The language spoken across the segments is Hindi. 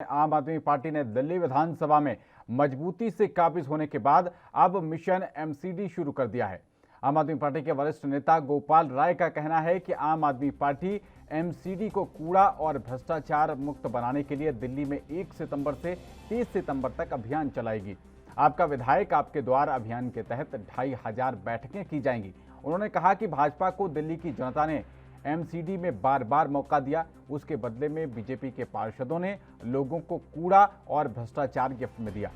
आम आदमी पार्टी ने दिल्ली विधानसभा में मजबूती से काबिज होने के बाद अब मिशन एमसीडी शुरू कर दिया है। आम आदमी पार्टी के वरिष्ठ नेता गोपाल राय का कहना है कि आम आदमी पार्टी एमसीडी को कूड़ा और भ्रष्टाचार मुक्त बनाने के लिए दिल्ली में 1 सितंबर से 30 सितंबर तक अभियान चलाएगी। आपका विधायक आपके द्वार अभियान के तहत 2500 बैठकें की जाएंगी। उन्होंने कहा कि भाजपा को दिल्ली की जनता ने एमसीडी में बार बार मौका दिया, उसके बदले में बीजेपी के पार्षदों ने लोगों को कूड़ा और भ्रष्टाचार गिफ्ट में दिया।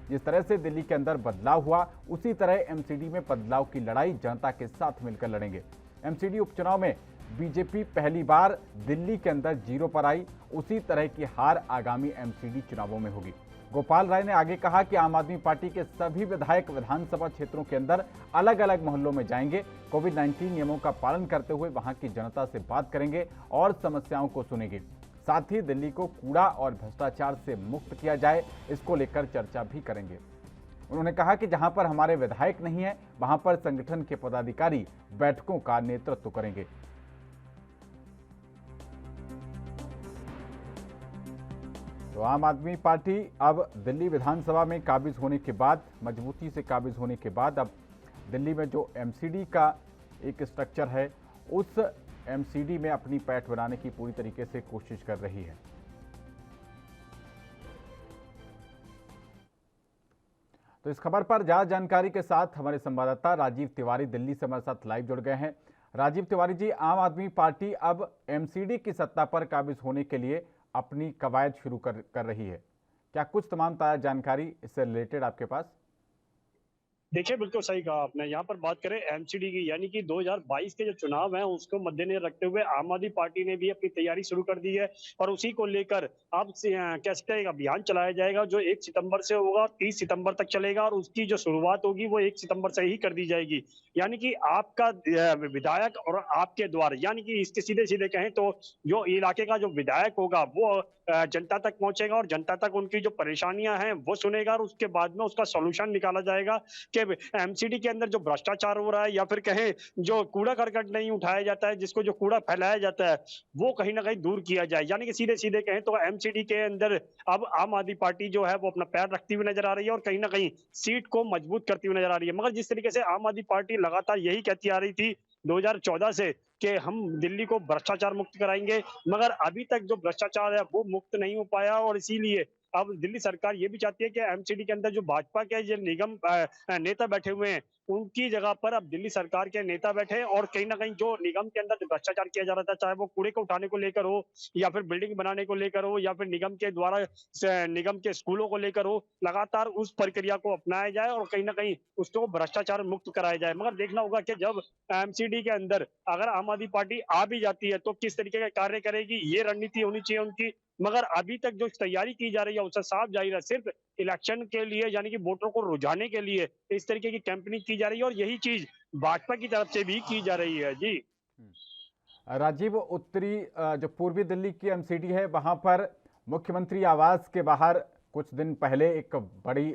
जिस तरह से दिल्ली के अंदर बदलाव हुआ, उसी तरह एमसीडी में बदलाव की लड़ाई जनता के साथ मिलकर लड़ेंगे। एमसीडी उपचुनाव में बीजेपी पहली बार दिल्ली के अंदर 0 पर आई, उसी तरह की हार आगामी एमसीडी चुनावों में होगी। गोपाल राय ने आगे कहा कि आम आदमी पार्टी के सभी विधायक विधानसभा क्षेत्रों के अंदर अलग अलग मोहल्लों में जाएंगे, कोविड-19 नियमों का पालन करते हुए वहां की जनता से बात करेंगे और समस्याओं को सुनेंगे। साथ ही दिल्ली को कूड़ा और भ्रष्टाचार से मुक्त किया जाए, इसको लेकर चर्चा भी करेंगे। उन्होंने कहा कि जहां पर हमारे विधायक नहीं है, वहां पर संगठन के पदाधिकारी बैठकों का नेतृत्व करेंगे। तो आम आदमी पार्टी अब दिल्ली विधानसभा में काबिज होने के बाद, मजबूती से काबिज होने के बाद, अब दिल्ली में जो एमसीडी का एक स्ट्रक्चर है, उस एमसीडी में अपनी पैठ बनाने की पूरी तरीके से कोशिश कर रही है। तो इस खबर पर ज्यादा जानकारी के साथ हमारे संवाददाता राजीव तिवारी दिल्ली से हमारे साथ लाइव जुड़ गए हैं। राजीव तिवारी जी, आम आदमी पार्टी अब एमसीडी की सत्ता पर काबिज होने के लिए अपनी कवायद शुरू कर रही है। क्या कुछ तमाम ताज़ा जानकारी इससे रिलेटेड आपके पास? देखिए, बिल्कुल सही कहा आपने। यहाँ पर बात करें एमसीडी की, यानी कि 2022 के जो चुनाव हैं, उसको मद्देनजर रखते हुए आम आदमी पार्टी ने भी अपनी तैयारी शुरू कर दी है और उसी को लेकर अब से कह सकते हैं एक अभियान चलाया जाएगा जो 1 सितंबर से होगा, 30 सितंबर तक चलेगा और उसकी जो शुरुआत होगी वो 1 सितंबर से ही कर दी जाएगी। यानी कि आपका विधायक और आपके द्वार, यानी कि इसके सीधे-सीधे कहें तो जो इलाके का जो विधायक होगा वो जनता तक पहुंचेगा और जनता तक उनकी जो परेशानियां हैं वो सुनेगा और उसके बाद में उसका सॉल्यूशन निकाला जाएगा कि एमसीडी के अंदर जो भ्रष्टाचार हो रहा है या फिर कहें जो कूड़ा करकट नहीं उठाया जाता है, जिसको जो कूड़ा फैलाया जाता है वो कहीं ना कहीं दूर किया जाए। यानी कि सीधे सीधे कहें तो एमसीडी के अंदर अब आम आदमी पार्टी जो है वो अपना पैर रखती हुई नजर आ रही है और कहीं ना कहीं सीट को मजबूत करती हुई नजर आ रही है। मगर जिस तरीके से आम आदमी पार्टी लगातार यही कहती आ रही थी 2014 से कि हम दिल्ली को भ्रष्टाचार मुक्त कराएंगे, मगर अभी तक जो भ्रष्टाचार है वो मुक्त नहीं हो पाया और इसीलिए अब दिल्ली सरकार ये भी चाहती है कि एमसीडी के अंदर जो भाजपा के जो निगम नेता बैठे हुए हैं उनकी जगह पर अब दिल्ली सरकार के नेता बैठे और कहीं ना कहीं जो निगम के अंदर जो भ्रष्टाचार किया जा रहा था, चाहे वो कूड़े को उठाने को लेकर हो या फिर बिल्डिंग बनाने को लेकर हो या फिर निगम के द्वारा निगम के स्कूलों को लेकर हो, लगातार उस प्रक्रिया को अपनाया जाए और कहीं ना कहीं उसको भ्रष्टाचार मुक्त कराया जाए। मगर देखना होगा कि जब एमसीडी के अंदर अगर आम आदमी पार्टी आ भी जाती है तो किस तरीके का कार्य करेगी, ये रणनीति होनी चाहिए उनकी। मगर अभी तक जो तैयारी की जा रही है उससे साफ जाहिर है सिर्फ इलेक्शन के लिए, यानी कि वोटरों को रुझाने के लिए इस तरीके की कैंपेनिंग की जा रही है और यही चीज भाजपा की तरफ से भी की जा रही है। जी राजीव, उत्तरी जो पूर्वी दिल्ली की एमसीडी है, वहां पर मुख्यमंत्री आवास के बाहर कुछ दिन पहले एक बड़ी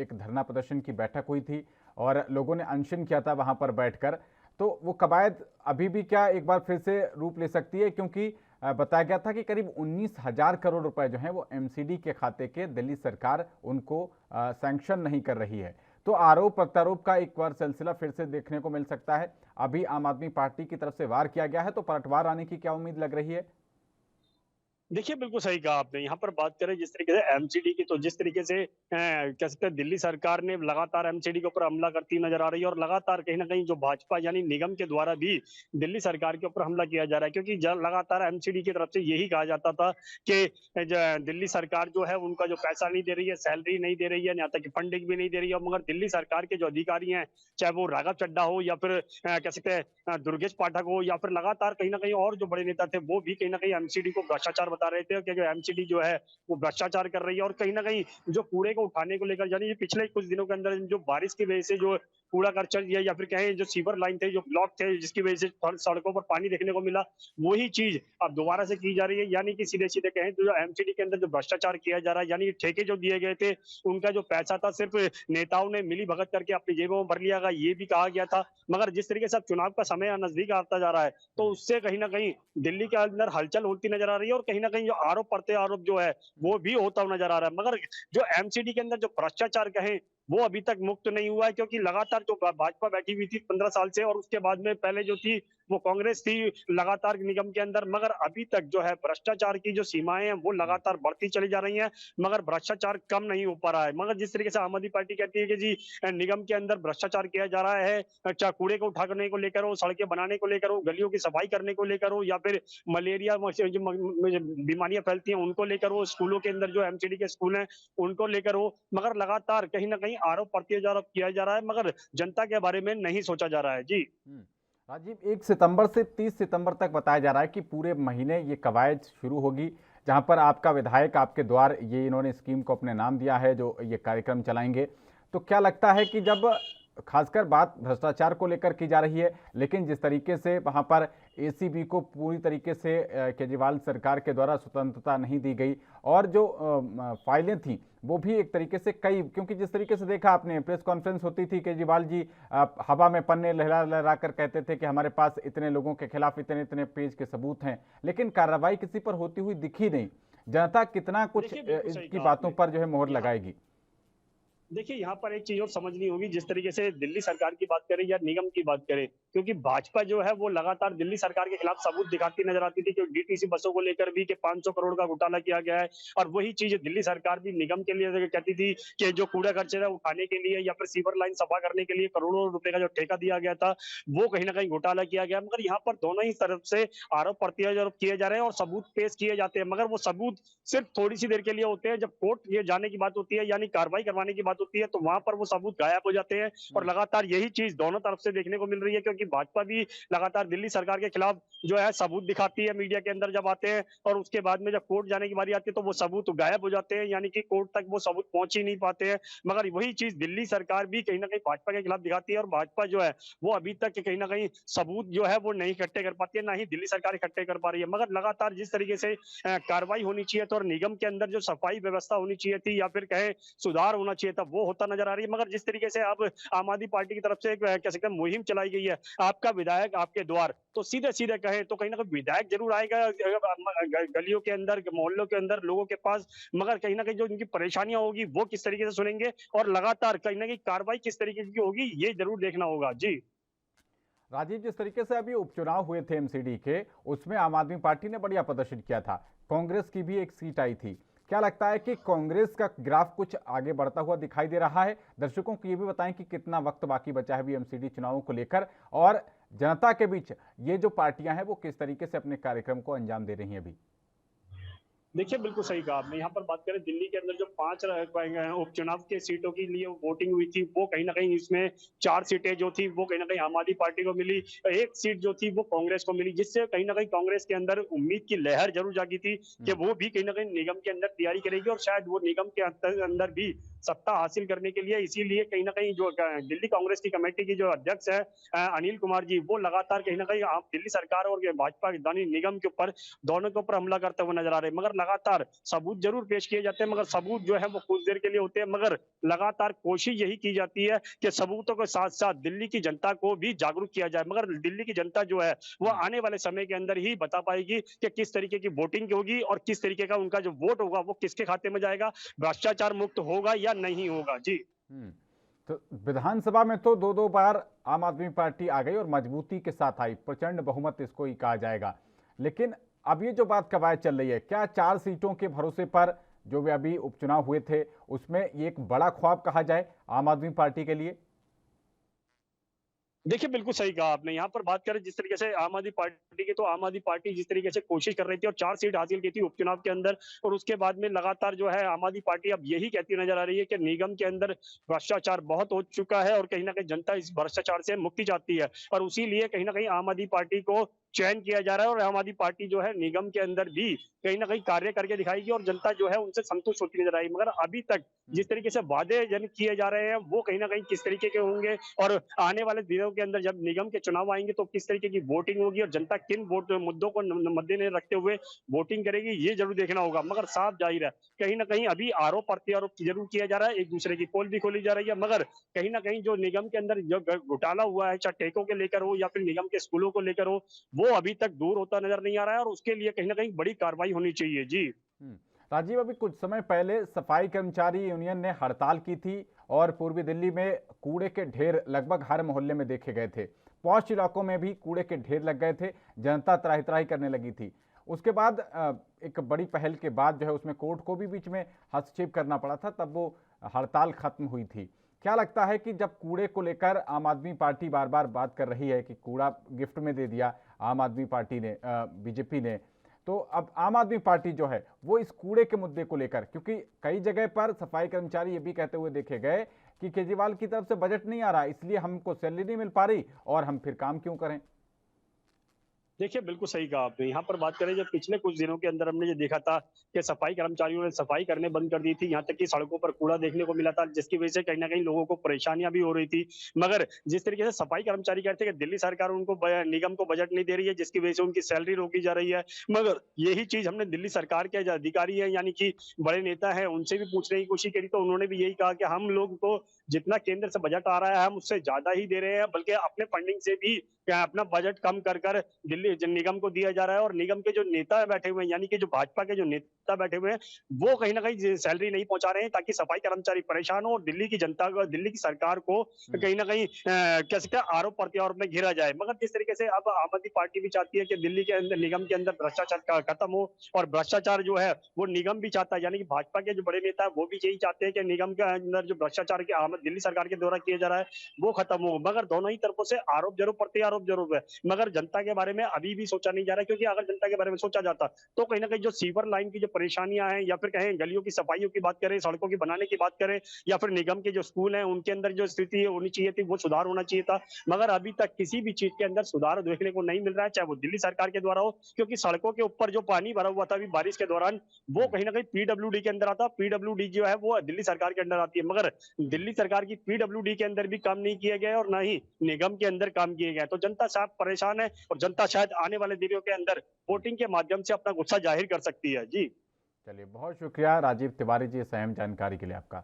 एक धरना प्रदर्शन की बैठक हुई थी और लोगों ने अनशन किया था वहां पर बैठकर। तो वो कवायद अभी भी क्या एक बार फिर से रूप ले सकती है? क्योंकि बताया गया था कि करीब 19,000 करोड़ रुपए जो हैं वो एमसीडी के खाते के दिल्ली सरकार उनको सैंक्शन नहीं कर रही है। तो आरोप प्रत्यारोप का एक बार सिलसिला फिर से देखने को मिल सकता है। अभी आम आदमी पार्टी की तरफ से वार किया गया है, तो पलटवार आने की क्या उम्मीद लग रही है? देखिए, बिल्कुल सही कहा आपने। यहाँ पर बात करें जिस तरीके से एमसीडी की, तो जिस तरीके से कह सकते हैं दिल्ली सरकार ने लगातार एमसीडी के ऊपर हमला करती नजर आ रही है और लगातार कहीं न कहीं जो भाजपा यानी निगम के द्वारा भी दिल्ली सरकार के ऊपर हमला किया जा रहा है, क्योंकि ज लगातार एमसीडी की तरफ से यही कहा जाता था कि दिल्ली सरकार जो है उनका जो पैसा नहीं दे रही है, सैलरी नहीं दे रही है, यहाँ तक कि फंडिंग भी नहीं दे रही है। मगर दिल्ली सरकार के जो अधिकारी हैं, चाहे वो राघव चड्ढा हो या फिर कह सकते हैं दुर्गेश पाठक हो या फिर लगातार कहीं न कहीं और जो बड़े नेता थे, वो भी कहीं न कहीं एमसीडी को भ्रष्टाचार बता रहे थे कि जो एमसीडी जो है वो भ्रष्टाचार कर रही है और कहीं ना कहीं जो कूड़े को उठाने को लेकर, यानी पिछले कुछ दिनों के अंदर जो बारिश की वजह से जो कूड़ा करकट या फिर कहें जो सीवर लाइन थे, जो ब्लॉक थे, जिसकी वजह से सड़कों पर पानी देखने को मिला, वही चीज अब दोबारा से की जा रही है। यानी कि सीधे सीधे कहें तो जो एमसीडी के अंदर जो भ्रष्टाचार किया जा रहा है, यानी ठेके जो दिए गए थे, उनका जो पैसा था सिर्फ नेताओं ने मिली भगत करके अपनी जेबों में भर लिया गया, ये भी कहा गया था। मगर जिस तरीके से अब चुनाव का समय नजदीक आता जा रहा है, तो उससे कहीं ना कहीं दिल्ली के अंदर हलचल होती नजर आ रही है, और कहीं ना कहीं जो आरोप प्रत्यारोप आरोप जो है वो भी होता हुआ नजर आ रहा है। मगर जो एमसीडी के अंदर जो भ्रष्टाचार कहें, वो अभी तक मुक्त नहीं हुआ है, क्योंकि लगातार जो भाजपा बैठी हुई थी 15 साल से, और उसके बाद में पहले जो थी वो कांग्रेस थी लगातार निगम के अंदर, मगर अभी तक जो है भ्रष्टाचार की जो सीमाएं हैं वो लगातार बढ़ती चली जा रही हैं, मगर भ्रष्टाचार कम नहीं हो पा रहा है। मगर जिस तरीके से आम आदमी पार्टी कहती है कि जी निगम के अंदर भ्रष्टाचार किया जा रहा है, चाहे कूड़े को उठाने को लेकर हो, सड़कें बनाने को लेकर हो, गलियों की सफाई करने को लेकर हो, या फिर मलेरिया जो बीमारियां फैलती हैं उनको लेकर हो, स्कूलों के अंदर जो एमसीडी के स्कूल हैं उनको लेकर हो, मगर लगातार कहीं ना कहीं आरोप प्रत्यारोप किया जा रहा है, मगर जनता के बारे में नहीं सोचा जा रहा है। जी राजीव, 1 सितंबर से 30 सितंबर तक बताया जा रहा है कि पूरे महीने ये कवायद शुरू होगी, जहां पर आपका विधायक आपके द्वार, ये इन्होंने स्कीम को अपने नाम दिया है, जो ये कार्यक्रम चलाएंगे। तो क्या लगता है कि जब खासकर बात भ्रष्टाचार को लेकर की जा रही है, लेकिन जिस तरीके से वहां पर एसीबी को पूरी तरीके से केजरीवाल सरकार के द्वारा स्वतंत्रता नहीं दी गई, और जो फाइलें थी वो भी एक तरीके से कई, क्योंकि जिस तरीके से देखा आपने प्रेस कॉन्फ्रेंस होती थी, केजरीवाल जी हवा में पन्ने लहरा लहरा कर कहते थे कि हमारे पास इतने लोगों के खिलाफ इतने इतने पेज के सबूत हैं, लेकिन कार्रवाई किसी पर होती हुई दिखी नहीं। जनता कितना कुछ इसकी बातों पर जो है मोहर लगाएगी? देखिए, यहाँ पर एक चीज और समझनी होगी, जिस तरीके से दिल्ली सरकार की बात करें या निगम की बात करें, क्योंकि भाजपा जो है वो लगातार दिल्ली सरकार के खिलाफ सबूत दिखाती नजर आती थी कि डीटीसी बसों को लेकर भी कि 500 करोड़ का घोटाला किया गया है, और वही चीज दिल्ली सरकार भी निगम के लिए कहती थी कि जो कूड़ा कचरा उठाने के लिए या फिर सीवर लाइन सफा करने के लिए करोड़ों रुपए का जो ठेका दिया गया था, वो कहीं ना कहीं घोटाला किया गया। मगर यहाँ पर दोनों ही तरफ से आरोप प्रत्यारोप किए जा रहे हैं और सबूत पेश किए जाते हैं, मगर वो सबूत सिर्फ थोड़ी सी देर के लिए होते हैं। जब कोर्ट ये जाने की बात होती है, यानी कार्रवाई करवाने की बात होती है, तो वहां पर वो सबूत गायब हो जाते हैं। और लगातार यही चीज दोनों तरफ से देखने को मिल रही है, क्योंकि भाजपा भी लगातार दिल्ली सरकार के खिलाफ जो है सबूत दिखाती है मीडिया के अंदर जब आते हैं, और उसके बाद में जब कोर्ट जाने की बारी आती है तो वो सबूत गायब हो जाते हैं, यानी कि कोर्ट तक वो सबूत पहुंच ही नहीं पाते हैं। मगर वही चीज दिल्ली सरकार भी कहीं ना कहीं भाजपा के खिलाफ दिखाती है, और भाजपा जो है वो अभी तक कहीं ना कहीं सबूत जो है वो नहीं इकट्ठे कर पाती है, ना ही दिल्ली सरकार इकट्ठे कर पा रही है। मगर लगातार जिस तरीके से कार्रवाई होनी चाहिए थी और निगम के अंदर जो सफाई व्यवस्था होनी चाहिए थी या फिर कहे सुधार होना चाहिए था, वो होता नजर आ रही है। मगर जिस तरीके से अब आम आदमी पार्टी की तरफ से एक कह सकते हैं मुहिम चलाई गई है, आपका विधायक आपके द्वार, तो सीधे सीधे कहे तो कहीं ना कहीं विधायक जरूर आएगा गलियों के अंदर, मोहल्लों के अंदर लोगों के पास, मगर कहीं ना कहीं जो इनकी परेशानियां होगी वो किस तरीके से सुनेंगे, और लगातार कहीं ना कहीं कार्रवाई किस तरीके की होगी, ये जरूर देखना होगा। जी राजीव, जिस तरीके से अभी उपचुनाव हुए थे एमसीडी के, उसमें आम आदमी पार्टी ने बढ़िया प्रदर्शन किया था, कांग्रेस की भी एक सीट आई थी। क्या लगता है कि कांग्रेस का ग्राफ कुछ आगे बढ़ता हुआ दिखाई दे रहा है? दर्शकों को ये भी बताएं कि कितना वक्त बाकी बचा है अभी एमसीडी चुनावों को लेकर, और जनता के बीच ये जो पार्टियां हैं वो किस तरीके से अपने कार्यक्रम को अंजाम दे रही हैं अभी? देखिए, बिल्कुल सही कहा आपने। यहाँ पर बात करें दिल्ली के अंदर जो 5 उपचुनाव के सीटों के लिए वोटिंग हुई थी, वो कहीं ना कहीं इसमें 4 सीटें जो थी वो कहीं ना कहीं आम आदमी पार्टी को मिली, 1 सीट जो थी वो कांग्रेस को मिली, जिससे कहीं ना कहीं कांग्रेस के अंदर उम्मीद की लहर जरूर जागी थी कि वो भी कहीं ना कहीं निगम के अंदर तैयारी करेगी, और शायद वो निगम के अंदर भी सत्ता हासिल करने के लिए, इसीलिए कहीं ना कहीं जो दिल्ली कांग्रेस की कमेटी की जो अध्यक्ष है अनिल कुमार जी, वो लगातार कहीं ना कहीं दिल्ली सरकार और भाजपा निगम के ऊपर, दोनों के ऊपर हमला करते हुए नजर आ रहे हैं। मगर लगातार सबूत जरूर पेश किए जाते हैं, मगर सबूत जो है वो कुछ देर के लिए होते हैं, मगर लगातार कोशिश यही की जाती है कि सबूतों के साथ साथ दिल्ली की जनता को भी जागरूक किया जाए। मगर दिल्ली की जनता जो है वो आने वाले समय के अंदर ही बता पाएगी कि किस तरीके की वोटिंग होगी और किस तरीके का उनका जो वोट होगा वो किसके खाते में जाएगा, भ्रष्टाचार मुक्त होगा या नहीं होगा। जी तो विधानसभा में तो दो दो बार आम आदमी पार्टी आ गई और मजबूती के साथ आई, प्रचंड बहुमत इसको ही कहा जाएगा। लेकिन अब ये जो बात कवायद चल रही है, क्या 4 सीटों के भरोसे पर जो भी अभी उपचुनाव हुए थे उसमें ये एक बड़ा ख्वाब कहा जाए आम आदमी पार्टी के लिए? देखिए, बिल्कुल सही कहा आपने। यहाँ पर बात करें जिस तरीके से आम आदमी पार्टी की, तो आम आदमी पार्टी जिस तरीके से कोशिश कर रही थी और 4 सीट हासिल की थी उपचुनाव के अंदर, और उसके बाद में लगातार जो है आम आदमी पार्टी अब यही कहती नजर आ रही है कि निगम के अंदर भ्रष्टाचार बहुत हो चुका है, और कहीं ना कहीं जनता इस भ्रष्टाचार से मुक्ति चाहती है, और उसी लिए कहीं ना कहीं आम आदमी पार्टी को चयन किया जा रहा है और आम आदमी पार्टी जो है निगम के अंदर भी कहीं ना कहीं कार्य करके दिखाएगी और जनता जो है उनसे संतुष्ट होती नजर आएगी। मगर अभी तक जिस तरीके से वादे जन किए जा रहे हैं वो कहीं ना कहीं किस तरीके के होंगे और आने वाले दिनों के अंदर जब निगम के चुनाव आएंगे तो किस तरीके की वोटिंग होगी और जनता किन वोट मुद्दों को मद्देनजर रखते हुए वोटिंग करेगी, ये जरूर देखना होगा। मगर साफ जाहिर है कहीं ना कहीं अभी आरोप प्रत्यारोप जरूर किया जा रहा है, एक दूसरे की पोल भी खोली जा रही है, मगर कहीं ना कहीं जो निगम के अंदर जो घोटाला हुआ है, चाहे टेकों के लेकर हो या फिर निगम के स्कूलों को लेकर हो, वो अभी तक दूर होता नजर नहीं आ रहा है और उसके लिए कहीं ना कहीं बड़ी कार्रवाई होनी चाहिए। जी हम्म। राजीव, अभी कुछ समय पहले सफाई कर्मचारी यूनियन ने हड़ताल की थी और पूर्वी दिल्ली में कूड़े के ढेर लगभग हर मोहल्ले में देखे गए थे। पॉश इलाकों में भी कूड़े के ढेर लग गए थे, जनता त्राही त्राही करने लगी थी। उसके बाद एक बड़ी पहल के बाद जो है उसमें कोर्ट को भी बीच में हस्तक्षेप करना पड़ा था, तब वो हड़ताल खत्म हुई थी। क्या लगता है कि जब कूड़े को लेकर आम आदमी पार्टी बार बार बात कर रही है कि कूड़ा गिफ्ट में दे दिया आम आदमी पार्टी ने, बीजेपी ने, तो अब आम आदमी पार्टी जो है वो इस कूड़े के मुद्दे को लेकर, क्योंकि कई जगह पर सफाई कर्मचारी ये भी कहते हुए देखे गए कि केजरीवाल की तरफ से बजट नहीं आ रहा, इसलिए हमको सैलरी नहीं मिल पा रही और हम फिर काम क्यों करें। देखिए, बिल्कुल सही कहा आपने। यहाँ पर बात करें, जब पिछले कुछ दिनों के अंदर हमने ये देखा था कि सफाई कर्मचारियों ने सफाई करने बंद कर दी थी, यहाँ तक कि सड़कों पर कूड़ा देखने को मिला था, जिसकी वजह से कहीं न कहीं लोगों को परेशानियाँ भी हो रही थी। मगर जिस तरीके से सफाई कर्मचारी कहते हैं कि दिल्ली सरकार उनको निगम को बजट नहीं दे रही है, जिसकी वजह से उनकी सैलरी रोकी जा रही है। मगर यही चीज़ हमने दिल्ली सरकार के जो अधिकारी हैं, यानी कि बड़े नेता हैं, उनसे भी पूछने की कोशिश करी, तो उन्होंने भी यही कहा कि हम लोग को जितना केंद्र से बजट आ रहा है, हम उससे ज़्यादा ही दे रहे हैं, बल्कि अपने फंडिंग से भी क्या अपना बजट कम कर दिल्ली निगम को दिया जा रहा है और निगम के जो नेता बैठे हुए हैं, यानी कि जो भाजपा के जो नेता बैठे हुए हैं, वो कहीं ना कहीं सैलरी नहीं पहुंचा रहे हैं ताकि सफाई कर्मचारी परेशान हो और दिल्ली की जनता को, दिल्ली की सरकार को कहीं ना कहीं कह सकते हैं आरोप प्रत्यारोप में घिरा जाए। मगर जिस तरीके से अब आम आदमी पार्टी भी चाहती है कि दिल्ली के अंदर निगम के अंदर भ्रष्टाचार खत्म हो और भ्रष्टाचार जो है वो निगम भी चाहता है, यानी कि भाजपा के जो बड़े नेता है वो भी यही चाहते हैं कि निगम के अंदर जो भ्रष्टाचार के दिल्ली सरकार के द्वारा किया जा रहा है वो खत्म हो। मगर दोनों ही तरफों से आरोप जरूर प्रत्यारोप जरूर है, मगर जनता के बारे में अभी भी सोचा नहीं जा रहा, क्योंकि अगर जनता के बारे में सोचा जाता तो कहीं ना कहीं जो सीवर लाइन की जो परेशानियां हैं या फिर कहें गलियों की सफाइयों की बात करें, सड़कों की बनाने की बात करें या फिर निगम के जो स्कूल हैं उनके अंदर जो स्थिति होनी चाहिए थी वो सुधार होना चाहिए था। मगर अभी तक किसी भी चीज के अंदर सुधार देखने को नहीं मिल रहा है, चाहे वो दिल्ली सरकार के द्वारा हो, क्योंकि सड़कों के ऊपर जो पानी भरा हुआ था अभी बारिश के दौरान वो कहीं ना कहीं पीडब्ल्यूडी के अंदर आता, पीडब्ल्यूडी जो है वो दिल्ली सरकार के अंदर आती है, मगर दिल्ली सरकार की पीडब्ल्यूडी के अंदर भी काम नहीं किया गया और ना ही निगम के अंदर काम किए गए। तो जनता साफ परेशान है और जनता शायद आने वाले दिनों के अंदर वोटिंग के माध्यम से अपना गुस्सा जाहिर कर सकती है। जी चलिए, बहुत शुक्रिया राजीव तिवारी जी इस अहम जानकारी के लिए आपका।